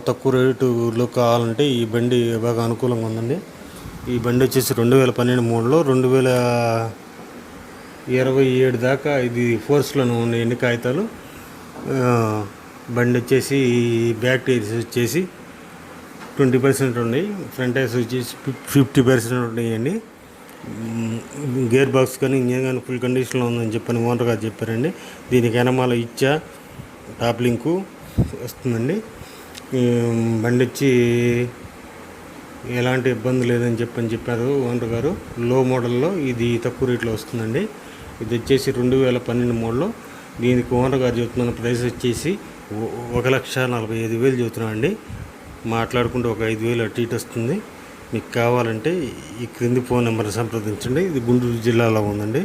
తక్కువ రేటులో కావాలంటే ఈ బండి బాగా అనుకూలంగా ఉందండి. ఈ బండి వచ్చేసి 2012 మోడల్లో 2027 దాకా ఇది ఫోర్స్లోనే ఉన్నాయి ఎన్ని కాగితాలు. బండి వచ్చేసి బ్యాక్ టైర్స్ వచ్చేసి 20% ఉన్నాయి, ఫ్రంట్ టైర్స్ వచ్చేసి 50% ఉన్నాయండి. గేర్ బాక్స్ కానీ ఇంజన్ కానీ ఫుల్ కండిషన్లో ఉందని చెప్పని ఓనర్ గారు చెప్పారండి. దీనికి వెనమాల ఇచ్చా టాప్ లింకు వస్తుందండి. బండి వచ్చి ఎలాంటి ఇబ్బంది లేదని చెప్పారు ఓనర్ గారు. లో మోడల్లో ఇది తక్కువ రేట్లో వస్తుందండి. ఇది వచ్చేసి 2012 మోడల్లో. దీనికి ఓనర్ గారు చెప్తున్న ప్రైస్ వచ్చేసి 1,45,000 చెబుతున్నాం అండి. మాట్లాడుకుంటే ఒక 5,000 అటు ఇటు వస్తుంది. మీకు కావాలంటే ఈ క్రింది ఫోన్ నెంబర్ని సంప్రదించండి. ఇది గుంటూరు జిల్లాలో ఉందండి.